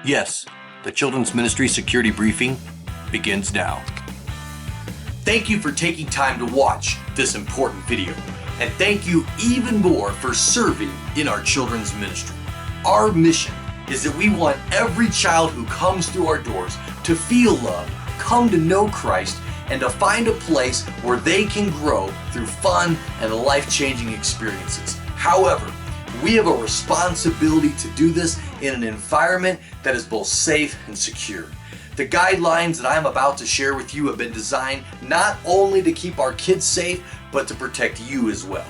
Yes, the Children's Ministry Security Briefing begins now. Thank you for taking time to watch this important video, and thank you even more for serving in our children's ministry. Our mission is that we want every child who comes through our doors to feel love, come to know Christ, and to find a place where they can grow through fun and life-changing experiences. However, we have a responsibility to do this in an environment that is both safe and secure. The guidelines that I'm about to share with you have been designed not only to keep our kids safe, but to protect you as well.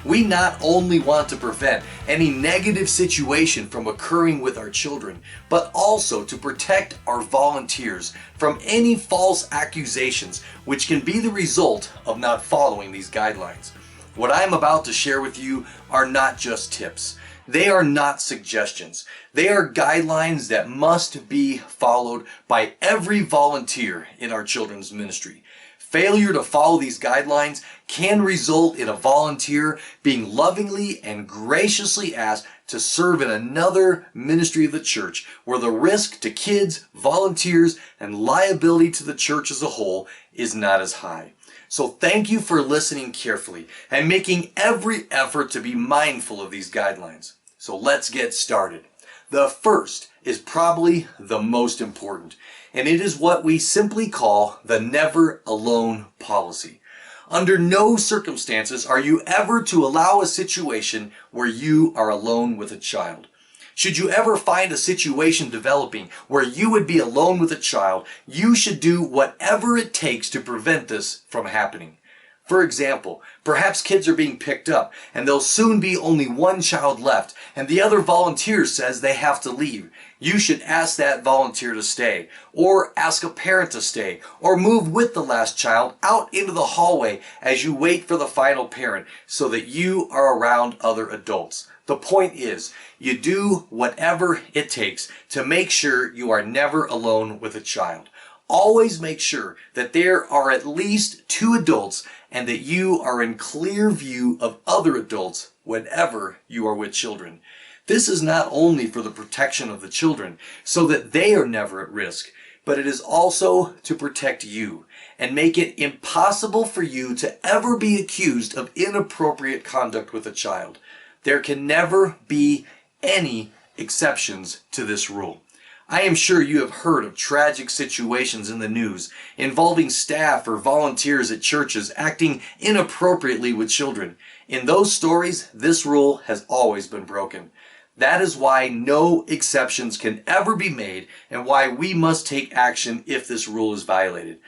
We not only want to prevent any negative situation from occurring with our children, but also to protect our volunteers from any false accusations which can be the result of not following these guidelines. What I'm about to share with you are not just tips. They are not suggestions. They are guidelines that must be followed by every volunteer in our children's ministry. Failure to follow these guidelines can result in a volunteer being lovingly and graciously asked to serve in another ministry of the church, where the risk to kids, volunteers, and liability to the church as a whole is not as high. So thank you for listening carefully and making every effort to be mindful of these guidelines. So let's get started. The first is probably the most important, and it is what we simply call the never alone policy. Under no circumstances are you ever to allow a situation where you are alone with a child. Should you ever find a situation developing where you would be alone with a child, you should do whatever it takes to prevent this from happening. For example, perhaps kids are being picked up and there'll soon be only one child left and the other volunteer says they have to leave. You should ask that volunteer to stay, or ask a parent to stay, or move with the last child out into the hallway as you wait for the final parent so that you are around other adults. The point is, you do whatever it takes to make sure you are never alone with a child. Always make sure that there are at least two adults and that you are in clear view of other adults whenever you are with children. This is not only for the protection of the children so that they are never at risk, but it is also to protect you and make it impossible for you to ever be accused of inappropriate conduct with a child. There can never be any exceptions to this rule. I am sure you have heard of tragic situations in the news involving staff or volunteers at churches acting inappropriately with children. In those stories, this rule has always been broken. That is why no exceptions can ever be made and why we must take action if this rule is violated.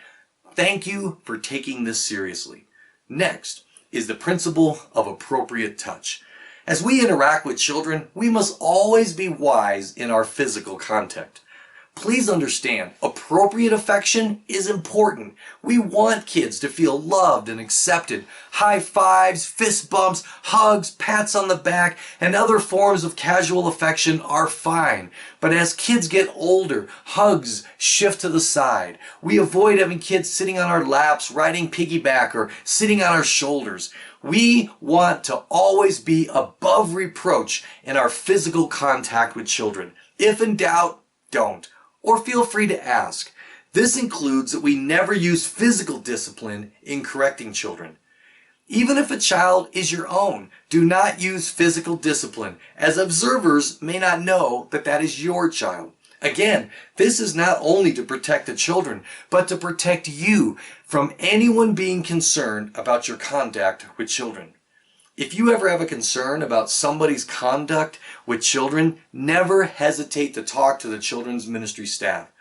Thank you for taking this seriously. Next is the principle of appropriate touch. As we interact with children, we must always be wise in our physical contact. Please understand, appropriate affection is important. We want kids to feel loved and accepted. High fives, fist bumps, hugs, pats on the back, and other forms of casual affection are fine. But as kids get older, hugs shift to the side. We avoid having kids sitting on our laps, riding piggyback, or sitting on our shoulders. We want to always be above reproach in our physical contact with children. If in doubt, don't. Or feel free to ask. This includes that we never use physical discipline in correcting children. Even if a child is your own, do not use physical discipline, as observers may not know that that is your child. Again, this is not only to protect the children, but to protect you from anyone being concerned about your contact with children. If you ever have a concern about somebody's conduct with children, never hesitate to talk to the children's ministry staff.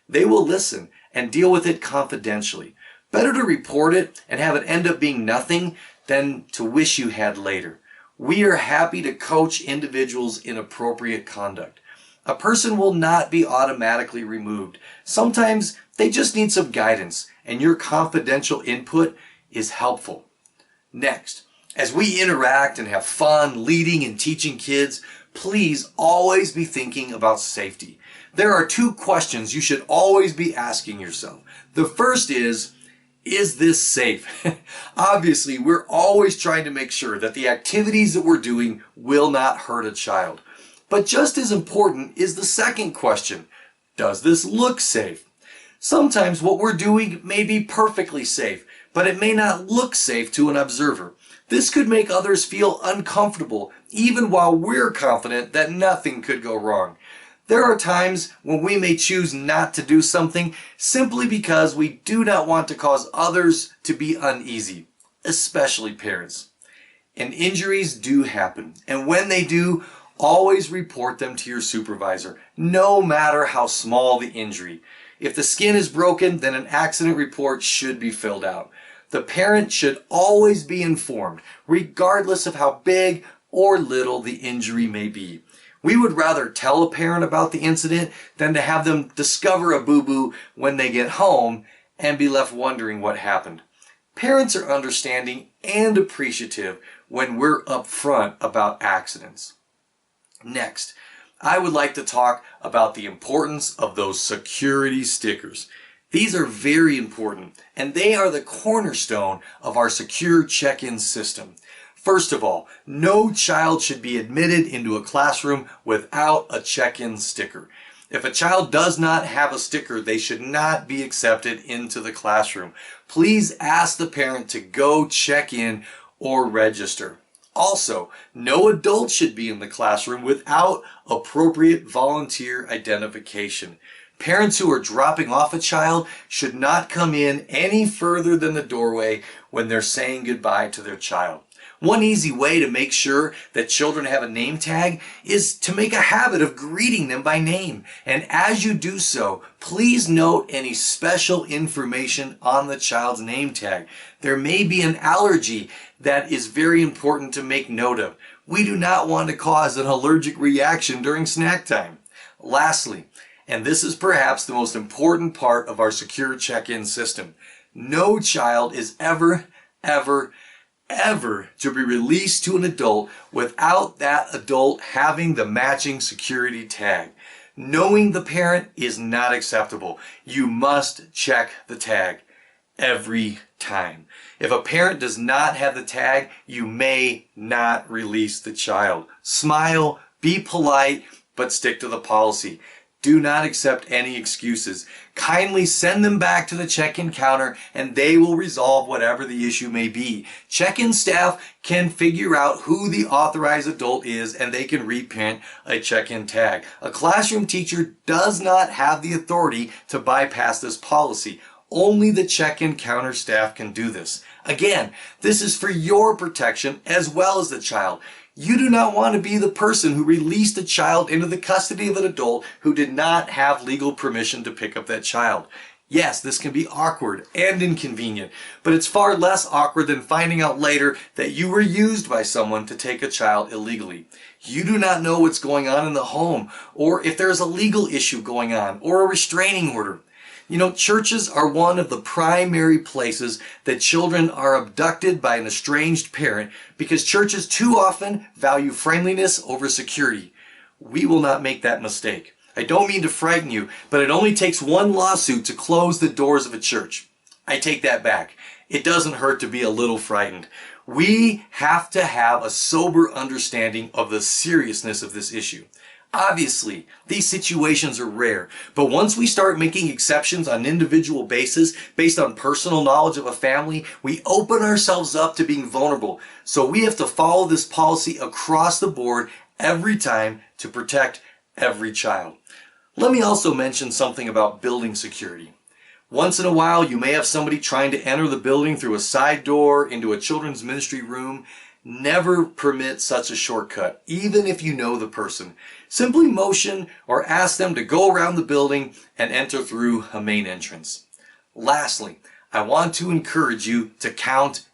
They will listen and deal with it confidentially. Better to report it and have it end up being nothing than to wish you had later. We are happy to coach individuals in appropriate conduct. A person will not be automatically removed. Sometimes they just need some guidance, and your confidential input is helpful. Next, as we interact and have fun leading and teaching kids, please always be thinking about safety. There are two questions you should always be asking yourself. The first is this safe? Obviously, we're always trying to make sure that the activities that we're doing will not hurt a child. But just as important is the second question. Does this look safe? Sometimes what we're doing may be perfectly safe, but it may not look safe to an observer. This could make others feel uncomfortable, even while we're confident that nothing could go wrong. There are times when we may choose not to do something simply because we do not want to cause others to be uneasy, especially parents. And injuries do happen, and when they do, always report them to your supervisor, no matter how small the injury. If the skin is broken, then an accident report should be filled out. The parent should always be informed, regardless of how big or little the injury may be. We would rather tell a parent about the incident than to have them discover a boo-boo when they get home and be left wondering what happened. Parents are understanding and appreciative when we're upfront about accidents. Next, I would like to talk about the importance of those security stickers. These are very important, and they are the cornerstone of our secure check-in system. First of all, no child should be admitted into a classroom without a check-in sticker. If a child does not have a sticker, they should not be accepted into the classroom. Please ask the parent to go check in or register. Also, no adult should be in the classroom without appropriate volunteer identification. Parents who are dropping off a child should not come in any further than the doorway when they're saying goodbye to their child. One easy way to make sure that children have a name tag is to make a habit of greeting them by name. And as you do so, please note any special information on the child's name tag. There may be an allergy that is very important to make note of. We do not want to cause an allergic reaction during snack time. Lastly, and this is perhaps the most important part of our secure check-in system, no child is ever to be released to an adult without that adult having the matching security tag. Knowing the parent is not acceptable. You must check the tag every time. If a parent does not have the tag, you may not release the child. Smile, be polite, but stick to the policy. Do not accept any excuses. Kindly send them back to the check-in counter and they will resolve whatever the issue may be. Check-in staff can figure out who the authorized adult is and they can reprint a check-in tag. A classroom teacher does not have the authority to bypass this policy. Only the check-in counter staff can do this. Again, this is for your protection as well as the child. You do not want to be the person who released a child into the custody of an adult who did not have legal permission to pick up that child. Yes, this can be awkward and inconvenient, but it's far less awkward than finding out later that you were used by someone to take a child illegally. You do not know what's going on in the home, or if there's a legal issue going on, or a restraining order. You know, churches are one of the primary places that children are abducted by an estranged parent because churches too often value friendliness over security. We will not make that mistake. I don't mean to frighten you, but it only takes one lawsuit to close the doors of a church. I take that back. It doesn't hurt to be a little frightened. We have to have a sober understanding of the seriousness of this issue. Obviously, these situations are rare, but once we start making exceptions on an individual basis based on personal knowledge of a family, we open ourselves up to being vulnerable. So we have to follow this policy across the board every time to protect every child. Let me also mention something about building security. Once in a while, you may have somebody trying to enter the building through a side door into a children's ministry room. Never permit such a shortcut, even if you know the person. Simply motion or ask them to go around the building and enter through a main entrance. Lastly, I want to encourage you to count.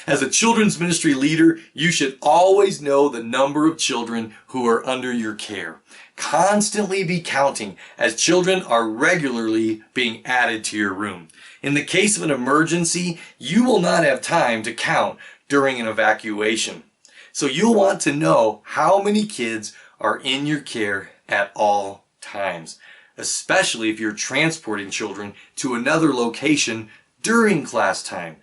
As a children's ministry leader, you should always know the number of children who are under your care. Constantly be counting as children are regularly being added to your room. In the case of an emergency, you will not have time to count during an evacuation. So you'll want to know how many kids are in your care at all times, especially if you're transporting children to another location during class time.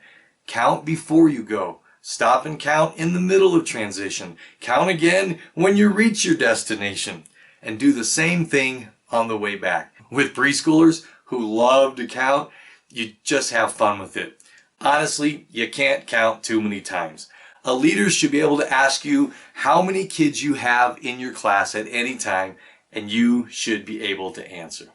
Count before you go Stop and count in the middle of transition. Count again when you reach your destination. And do the same thing on the way back. With preschoolers who love to count, you just have fun with it. Honestly, you can't count too many times. A leader should be able to ask you how many kids you have in your class at any time, and you should be able to answer.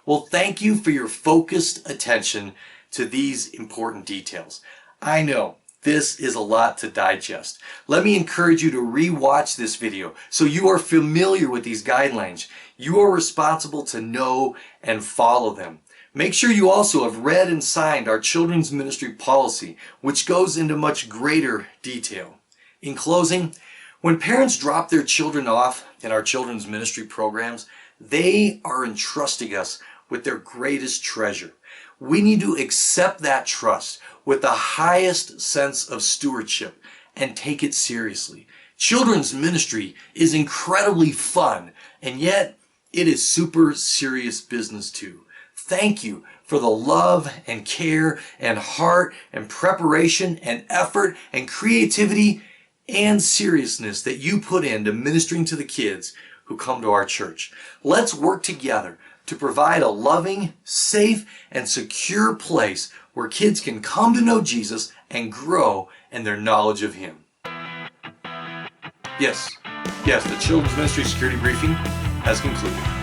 Well, thank you for your focused attention to these important details. I know this is a lot to digest. Let me encourage you to re-watch this video so you are familiar with these guidelines. You are responsible to know and follow them. Make sure you also have read and signed our children's ministry policy, which goes into much greater detail. In closing, when parents drop their children off in our children's ministry programs, they are entrusting us with their greatest treasure. We need to accept that trust with the highest sense of stewardship and take it seriously. Children's ministry is incredibly fun, and yet it is super serious business too. Thank you for the love and care and heart and preparation and effort and creativity and seriousness that you put into ministering to the kids who come to our church. Let's work together to provide a loving, safe, and secure place where kids can come to know Jesus and grow in their knowledge of Him. Yes, the Children's Ministry Security Briefing has concluded.